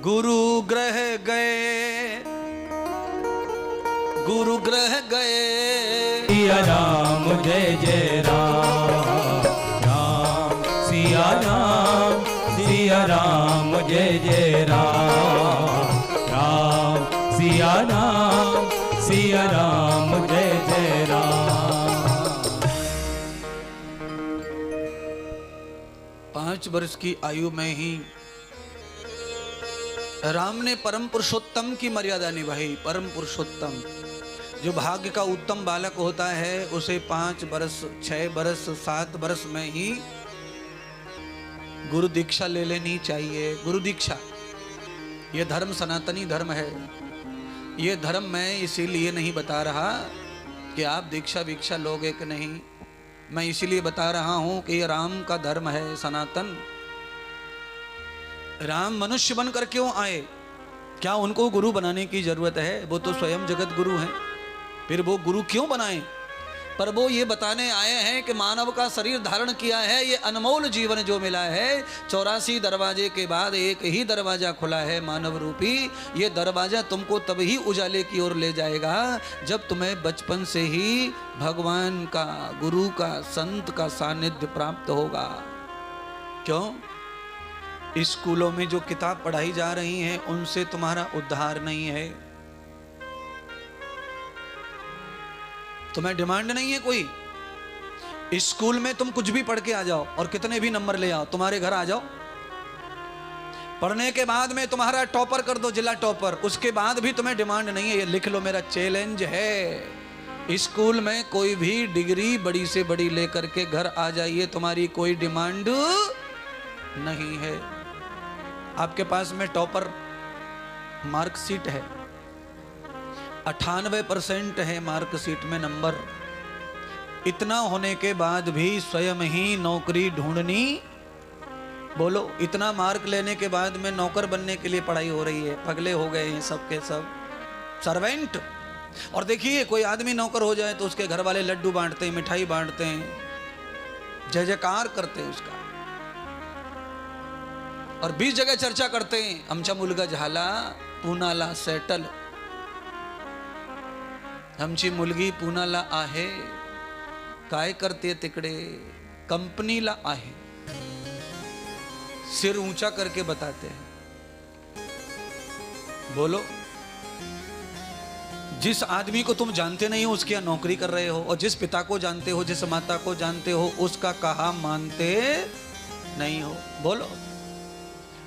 गुरु ग्रह गए, गुरु ग्रह गए। सिया राम जय जय राम, राम सिया राम, सिया राम जय जय राम, राम सिया राम, सिया राम 5 वर्ष की आयु में ही राम ने परम पुरुषोत्तम की मर्यादा निभाई। परम पुरुषोत्तम जो भाग्य का उत्तम बालक होता है उसे 5 वर्ष 6 वर्ष 7 वर्ष में ही गुरु दीक्षा ले लेनी चाहिए। गुरु दीक्षा ये धर्म सनातनी धर्म है। ये धर्म मैं इसीलिए नहीं बता रहा कि आप दीक्षा वीक्षा लोगे कि नहीं, मैं इसीलिए बता रहा हूं कि ये राम का धर्म है सनातन। राम मनुष्य बनकर क्यों आए? क्या उनको गुरु बनाने की जरूरत है? वो तो स्वयं जगत गुरु हैं, फिर वो गुरु क्यों बनाए? पर वो ये बताने आए हैं कि मानव का शरीर धारण किया है, ये अनमोल जीवन जो मिला है, 84 दरवाजे के बाद एक ही दरवाजा खुला है मानव रूपी। ये दरवाजा तुमको तभी उजाले की ओर ले जाएगा जब तुम्हें बचपन से ही भगवान का, गुरु का, संत का सानिध्य प्राप्त होगा। क्यों? स्कूलों में जो किताब पढ़ाई जा रही हैं उनसे तुम्हारा उद्धार नहीं है। तुम्हें डिमांड नहीं है कोई। स्कूल में तुम कुछ भी पढ़ के आ जाओ और कितने भी नंबर ले आओ, तुम्हारे घर आ जाओ, पढ़ने के बाद में तुम्हारा टॉपर कर दो, जिला टॉपर, उसके बाद भी तुम्हें डिमांड नहीं है। ये लिख लो, मेरा चैलेंज है। स्कूल में कोई भी डिग्री बड़ी से बड़ी लेकर के घर आ जाइए, तुम्हारी कोई डिमांड नहीं है। आपके पास में टॉपर मार्कशीट है, 98% है मार्कशीट में नंबर। इतना होने के बाद भी स्वयं ही नौकरी ढूंढनी। बोलो, इतना मार्क लेने के बाद में नौकर बनने के लिए पढ़ाई हो रही है। पगले हो गए हैं सब के सब, सर्वेंट। और देखिए, कोई आदमी नौकर हो जाए तो उसके घर वाले लड्डू बांटते हैं, मिठाई बांटते हैं, जय जयकार करते हैं उसका, और 20 जगह चर्चा करते हैं, आमचा मुलगा झाला पुनाला सेटल, आमची मुलगी पुनाला आहे, काय करते तिकडे, कंपनीला आहे, सिर ऊंचा करके बताते हैं। बोलो, जिस आदमी को तुम जानते नहीं हो उसकी नौकरी कर रहे हो, और जिस पिता को जानते हो, जिस माता को जानते हो, उसका कहा मानते नहीं हो। बोलो,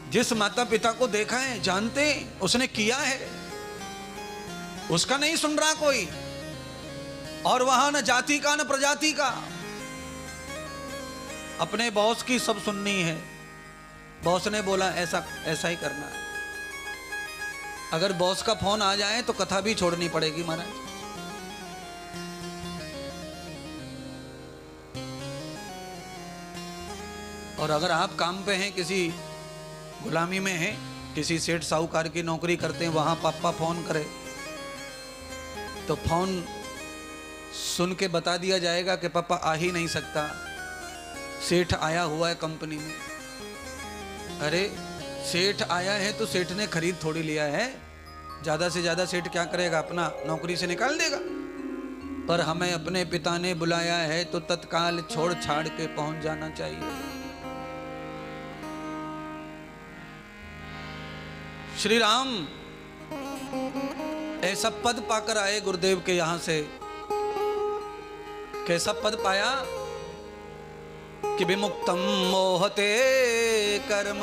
जिस माता पिता को देखा है, जानते, उसने किया है, उसका नहीं सुन रहा कोई। और वहां न जाति का न प्रजाति का, अपने बॉस की सब सुननी है। बॉस ने बोला ऐसा ऐसा ही करना है। अगर बॉस का फोन आ जाए तो कथा भी छोड़नी पड़ेगी महाराज। और अगर आप काम पे हैं, किसी गुलामी में हैं, किसी सेठ साहूकार की नौकरी करते हैं, वहां पापा फोन करे तो फोन सुन के बता दिया जाएगा कि पापा आ ही नहीं सकता, सेठ आया हुआ है कंपनी में। अरे सेठ आया है तो सेठ ने खरीद थोड़ी लिया है, ज्यादा से ज्यादा सेठ क्या करेगा, अपना नौकरी से निकाल देगा। पर हमें अपने पिता ने बुलाया है तो तत्काल छोड़ छाड़ के पहुंच जाना चाहिए। श्री राम ऐसा पद पाकर आए गुरुदेव के यहां से। कैसा पद पाया कि विमुक्तम मोहते कर्म।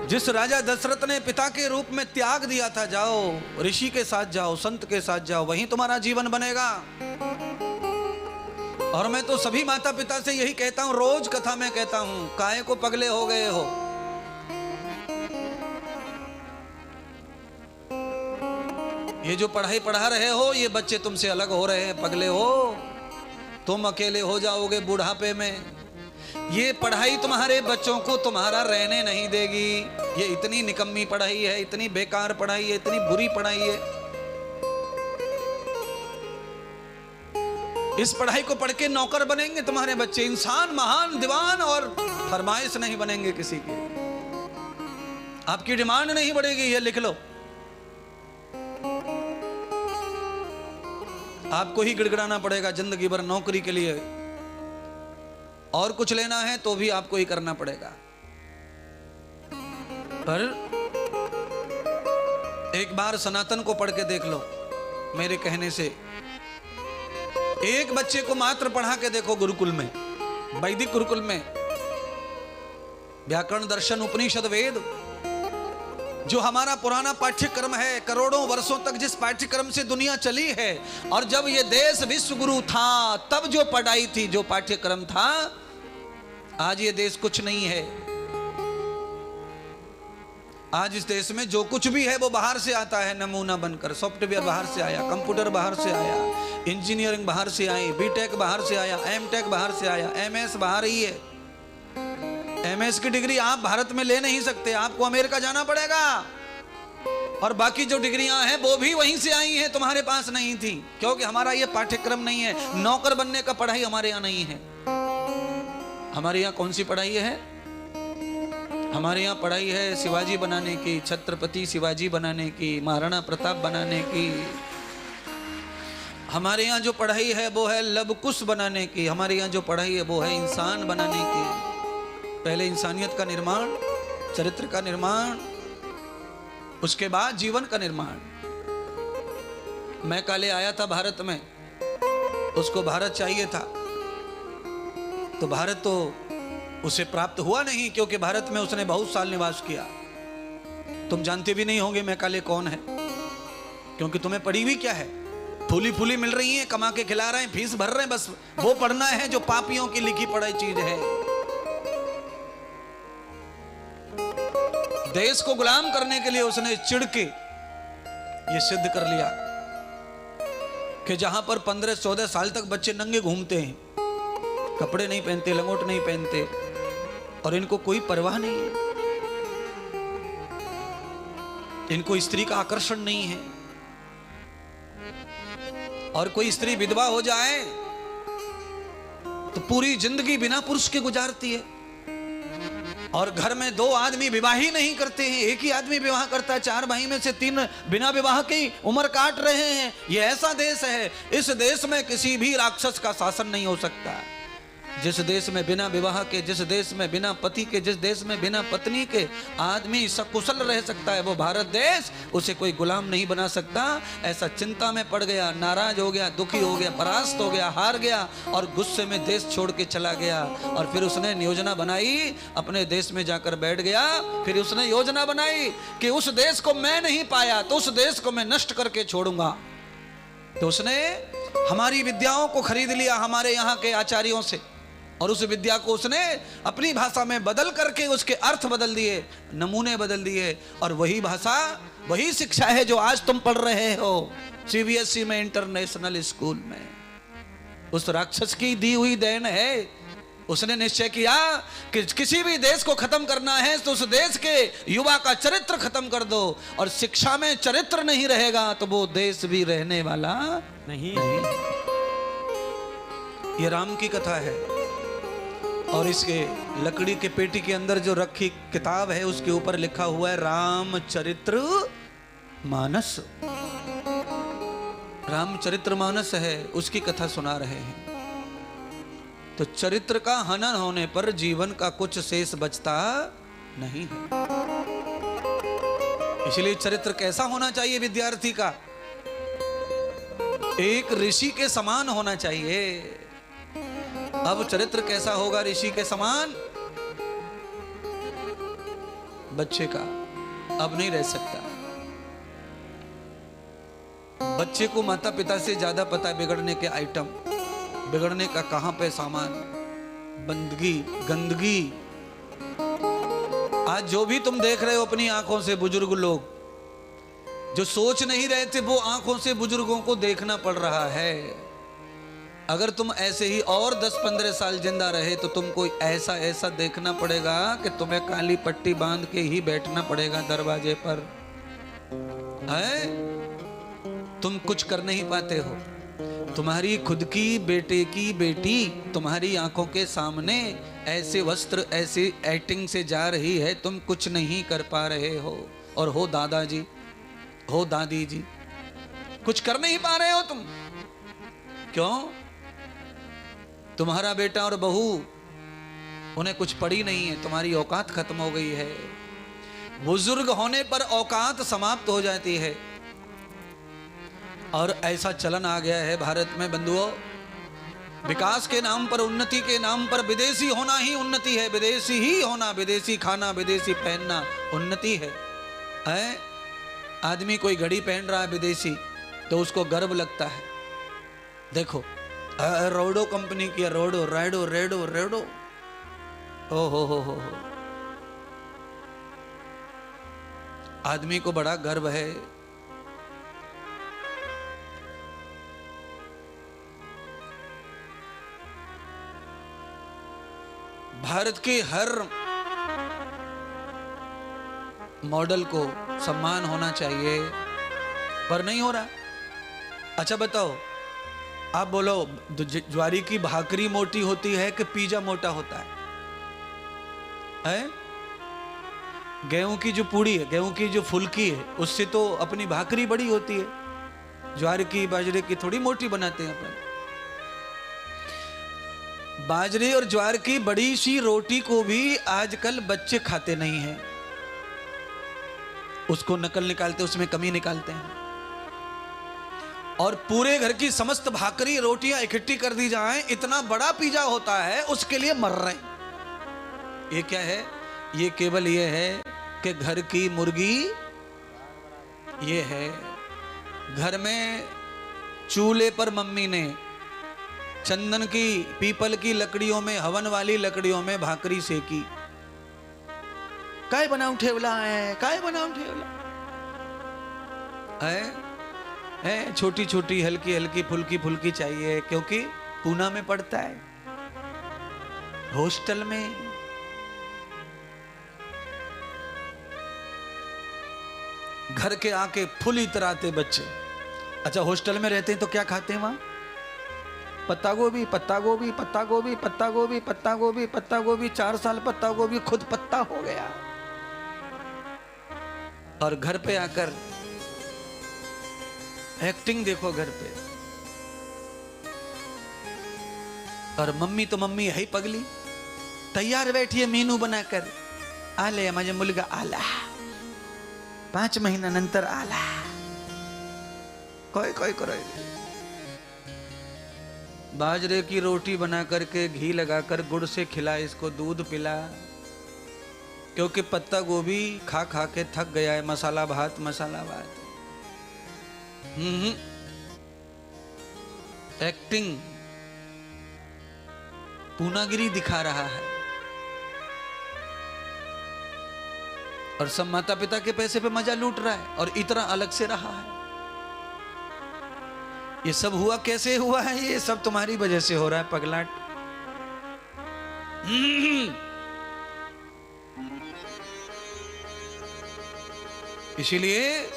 जिस राजा दशरथ ने पिता के रूप में त्याग दिया था, जाओ ऋषि के साथ जाओ, संत के साथ जाओ, वहीं तुम्हारा जीवन बनेगा। और मैं तो सभी माता पिता से यही कहता हूं, रोज कथा में कहता हूं, काहे को पगले हो गए हो। ये जो पढ़ाई पढ़ा रहे हो, ये बच्चे तुमसे अलग हो रहे हैं, पगले हो। तुम अकेले हो जाओगे बुढ़ापे में। ये पढ़ाई तुम्हारे बच्चों को तुम्हारा रहने नहीं देगी। ये इतनी निकम्मी पढ़ाई है, इतनी बेकार पढ़ाई है, इतनी बुरी पढ़ाई है। इस पढ़ाई को पढ़ के नौकर बनेंगे तुम्हारे बच्चे, इंसान, महान, दीवान, और फरमाइश नहीं बनेंगे किसी की। आपकी डिमांड नहीं बढ़ेगी, ये लिख लो। आपको ही गिड़गिड़ाना पड़ेगा जिंदगी भर नौकरी के लिए, और कुछ लेना है तो भी आपको ही करना पड़ेगा। पर एक बार सनातन को पढ़ के देख लो मेरे कहने से। एक बच्चे को मात्र पढ़ा के देखो गुरुकुल में, वैदिक गुरुकुल में व्याकरण, दर्शन, उपनिषद, वेद, जो हमारा पुराना पाठ्यक्रम है, करोड़ों वर्षों तक जिस पाठ्यक्रम से दुनिया चली है, और जब ये देश विश्व गुरु था तब जो पढ़ाई थी, जो पाठ्यक्रम था, आज ये देश कुछ नहीं है। आज इस देश में जो कुछ भी है वो बाहर से आता है नमूना बनकर। सॉफ्टवेयर बाहर से आया, कंप्यूटर बाहर से आया, इंजीनियरिंग बाहर से आई, बीटेक बाहर से आया, एमटेक बाहर से आया, एमएस बाहर ही है। एमएस की डिग्री आप भारत में ले नहीं सकते, आपको अमेरिका जाना पड़ेगा। और बाकी जो डिग्रियां हैं वो भी वहीं से आई हैं, तुम्हारे पास नहीं थी, क्योंकि हमारा ये पाठ्यक्रम नहीं है। नौकर बनने का पढ़ाई हमारे यहाँ नहीं है। हमारे यहाँ कौन सी पढ़ाई है? हमारे यहाँ पढ़ाई है शिवाजी बनाने की, छत्रपति शिवाजी बनाने की, महाराणा प्रताप बनाने की। हमारे यहाँ जो पढ़ाई है वो है लवकुश बनाने की। हमारे यहाँ जो पढ़ाई है वो है इंसान बनाने की। पहले इंसानियत का निर्माण, चरित्र का निर्माण, उसके बाद जीवन का निर्माण। मैं काले आया था भारत में, उसको भारत चाहिए था, तो भारत तो उसे प्राप्त हुआ नहीं, क्योंकि भारत में उसने बहुत साल निवास किया। तुम जानते भी नहीं होंगे मैं काले कौन है, क्योंकि तुम्हें पढ़ी हुई क्या है? फूली फूली मिल रही है, कमा के खिला रहे हैं, फीस भर रहे हैं, बस वो पढ़ना है जो पापियों की लिखी पढ़ाई चीज है। देश को गुलाम करने के लिए उसने चिढ़ के ये सिद्ध कर लिया कि जहां पर 15-14 साल तक बच्चे नंगे घूमते हैं, कपड़े नहीं पहनते, लंगोट नहीं पहनते, और इनको कोई परवाह नहीं है, इनको स्त्री का आकर्षण नहीं है, और कोई स्त्री विधवा हो जाए तो पूरी जिंदगी बिना पुरुष के गुजारती है, और घर में 2 आदमी विवाह ही नहीं करते हैं, एक ही आदमी विवाह करता है, 4 भाई में से 3 बिना विवाह की उम्र काट रहे हैं। ये ऐसा देश है, इस देश में किसी भी राक्षस का शासन नहीं हो सकता। जिस देश में बिना विवाह के, जिस देश में बिना पति के, जिस देश में बिना पत्नी के आदमी सकुशल रह सकता है, वो भारत देश उसे कोई गुलाम नहीं बना सकता। ऐसा चिंता में पड़ गया, नाराज हो गया, दुखी हो गया, परास्त हो गया, हार गया, और गुस्से में देश छोड़ के चला गया। और फिर उसने योजना बनाई, अपने देश में जाकर बैठ गया। फिर उसने योजना बनाई कि उस देश को मैं नहीं पाया तो उस देश को मैं नष्ट करके छोड़ूंगा। तो उसने हमारी विद्याओं को खरीद लिया हमारे यहाँ के आचार्यों से, और उस विद्या को उसने अपनी भाषा में बदल करके उसके अर्थ बदल दिए, नमूने बदल दिए, और वही भाषा, वही शिक्षा है जो आज तुम पढ़ रहे हो सीबीएसई में, इंटरनेशनल स्कूल में। उस राक्षस की दी हुई देन है। उसने निश्चय किया कि किसी भी देश को खत्म करना है तो उस देश के युवा का चरित्र खत्म कर दो, और शिक्षा में चरित्र नहीं रहेगा तो वो देश भी रहने वाला नहीं। ये राम की कथा है, और इसके लकड़ी के पेटी के अंदर जो रखी किताब है उसके ऊपर लिखा हुआ है रामचरित्र मानस। रामचरित्र मानस है, उसकी कथा सुना रहे हैं। तो चरित्र का हनन होने पर जीवन का कुछ शेष बचता नहीं है। इसलिए चरित्र कैसा होना चाहिए विद्यार्थी का? एक ऋषि के समान होना चाहिए। अब चरित्र कैसा होगा ऋषि के समान? बच्चे का अब नहीं रह सकता। बच्चे को माता पिता से ज्यादा पता है बिगड़ने के आइटम, बिगड़ने का कहां पे सामान, बंदगी, गंदगी। आज जो भी तुम देख रहे हो अपनी आंखों से, बुजुर्ग लोग जो सोच नहीं रहे थे वो आंखों से बुजुर्गों को देखना पड़ रहा है। अगर तुम ऐसे ही और 10-15 साल जिंदा रहे तो तुमको ऐसा ऐसा देखना पड़ेगा कि तुम्हें काली पट्टी बांध के ही बैठना पड़ेगा दरवाजे पर। है? तुम कुछ कर नहीं पाते हो। तुम्हारी खुद की बेटे की बेटी तुम्हारी आंखों के सामने ऐसे वस्त्र, ऐसी एक्टिंग से जा रही है, तुम कुछ नहीं कर पा रहे हो। और हो दादाजी, हो दादी जी, कुछ कर नहीं पा रहे हो तुम। क्यों? तुम्हारा बेटा और बहू, उन्हें कुछ पड़ी नहीं है, तुम्हारी औकात खत्म हो गई है। बुजुर्ग होने पर औकात समाप्त हो जाती है। और ऐसा चलन आ गया है भारत में बंधुओं विकास के नाम पर, उन्नति के नाम पर विदेशी होना ही उन्नति है, विदेशी ही होना, विदेशी खाना, विदेशी पहनना उन्नति है। आदमी कोई घड़ी पहन रहा है विदेशी तो उसको गर्व लगता है। देखो रोडो कंपनी की, रोडो रेडो रेडो रेडो, ओ हो। आदमी को बड़ा गर्व है। भारत के हर मॉडल को सम्मान होना चाहिए, पर नहीं हो रहा। अच्छा बताओ, आप बोलो ज्वारी की भाकरी मोटी होती है कि पिज्जा मोटा होता है? गेहूं की जो पूड़ी है, गेहूं की जो फुल्की है, उससे तो अपनी भाकरी बड़ी होती है। ज्वार की बाजरे की थोड़ी मोटी बनाते हैं अपन। बाजरे और ज्वार की बड़ी सी रोटी को भी आजकल बच्चे खाते नहीं हैं, उसको नकल निकालते, उसमें कमी निकालते हैं। और पूरे घर की समस्त भाकरी रोटियां इकट्ठी कर दी जाएं, इतना बड़ा पिज्जा होता है, उसके लिए मर रहे हैं। ये क्या है? ये केवल ये है कि घर की मुर्गी ये है। घर में चूल्हे पर मम्मी ने चंदन की, पीपल की लकड़ियों में, हवन वाली लकड़ियों में भाकरी सेकी। काय बनाऊं ठेवला है, काय बनाऊं ठेवला है। छोटी छोटी हल्की हल्की फुल्की फुल्की चाहिए, क्योंकि पूना में पड़ता है, हॉस्टल में। घर के आके फुल इतराते बच्चे। अच्छा, हॉस्टल में रहते हैं तो क्या खाते हैं वहां? पत्ता गोभी, पत्ता गोभी, पत्ता गोभी, पत्ता गोभी, पत्ता गोभी, पत्ता गोभी। 4 साल पत्ता गोभी खुद पत्ता हो गया। और घर पे आकर एक्टिंग देखो घर पे। और मम्मी तो मम्मी है ही पगली, तैयार बैठी है मेनू बनाकर। आले माझे मुलगा आला, 5 महिन्यानंतर आला, कोई कोई करो। बाजरे की रोटी बना करके घी लगाकर गुड़ से खिला, इसको दूध पिला, क्योंकि पत्ता गोभी खा खा के थक गया है। मसाला भात, मसाला भात। एक्टिंग, पूनागिरी दिखा रहा है। और सब माता पिता के पैसे पे मजा लूट रहा है और इतना अलग से रहा है। ये सब हुआ कैसे हुआ है? ये सब तुम्हारी वजह से हो रहा है पगलाट। इसीलिए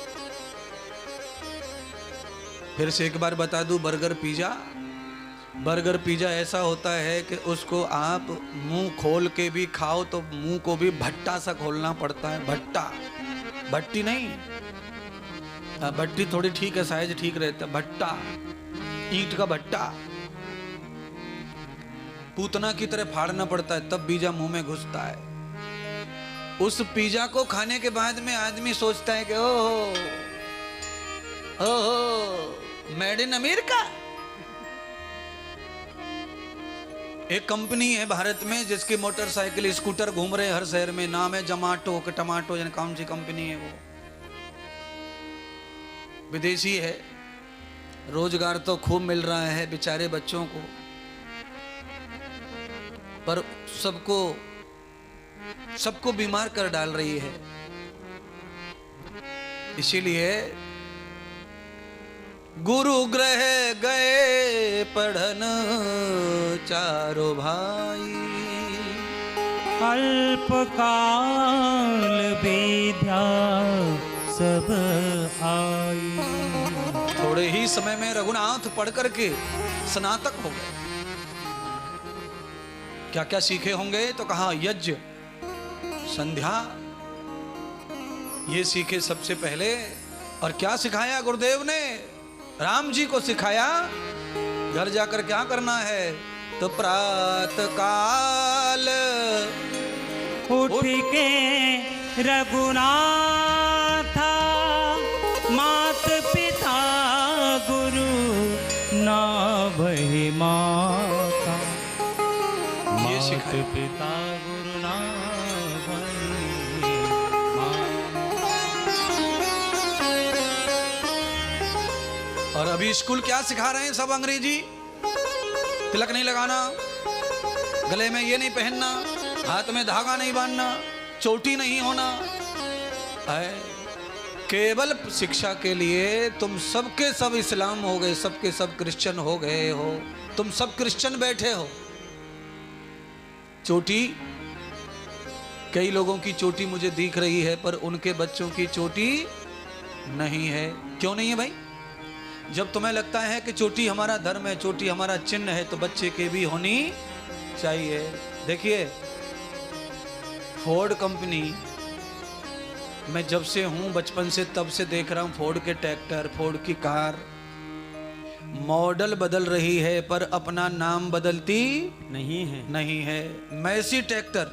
फिर से एक बार बता दूं, बर्गर पिज्जा ऐसा होता है कि उसको आप मुंह खोल के भी खाओ तो मुंह को भी भट्टा सा खोलना पड़ता है। भट्टा, भट्टी नहीं, भट्टी थोड़ी ठीक है, साइज ठीक रहता है। भट्टा, ईंट का भट्टा, पूतना की तरह फाड़ना पड़ता है, तब पिज्जा मुंह में घुसता है। उस पिज्जा को खाने के बाद में आदमी सोचता है कि ओहो, मेड इन अमेरिका। एक कंपनी है भारत में जिसकी मोटरसाइकिल, स्कूटर घूम रहे हर शहर में, नाम है जमाटो के टमाटो, यानी कौन सी कंपनी है वो? विदेशी है। रोजगार तो खूब मिल रहा है बेचारे बच्चों को, पर सबको बीमार कर डाल रही है। इसीलिए गुरु गृह गए पढ़न चारों भाई, अल्पकाल विद्या सब आई। थोड़े ही समय में रघुनाथ पढ़ करके स्नातक हो गए। क्या क्या सीखे होंगे? तो कहा यज्ञ, संध्या, ये सीखे सबसे पहले। और क्या सिखाया गुरुदेव ने? राम जी को सिखाया घर जाकर क्या करना है। तो प्रातः काल उठ के रघुनाथ, मात पिता गुरु ना भय मां। पिता गुरु नाम वंदे माम। और अभी स्कूल क्या सिखा रहे हैं सब अंग्रेजी? तिलक नहीं लगाना, गले में ये नहीं पहनना, हाथ में धागा नहीं बांधना, चोटी नहीं होना है। केवल शिक्षा के लिए तुम सबके सब इस्लाम हो गए, सबके सब क्रिश्चियन हो गए हो, तुम सब क्रिश्चियन बैठे हो। चोटी, कई लोगों की चोटी मुझे दिख रही है पर उनके बच्चों की चोटी नहीं है। क्यों नहीं है भाई? जब तुम्हें लगता है कि चोटी हमारा धर्म है, चोटी हमारा चिन्ह है, तो बच्चे के भी होनी चाहिए। देखिए, फोर्ड कंपनी, मैं जब से हूं बचपन से तब से देख रहा हूं, फोर्ड के ट्रैक्टर, फोर्ड की कार मॉडल बदल रही है पर अपना नाम बदलती नहीं है। Massey tractor,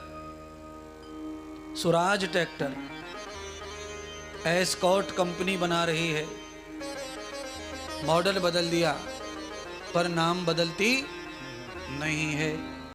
Swaraj tractor, Escort company बना रही है, मॉडल बदल दिया पर नाम बदलती नहीं है।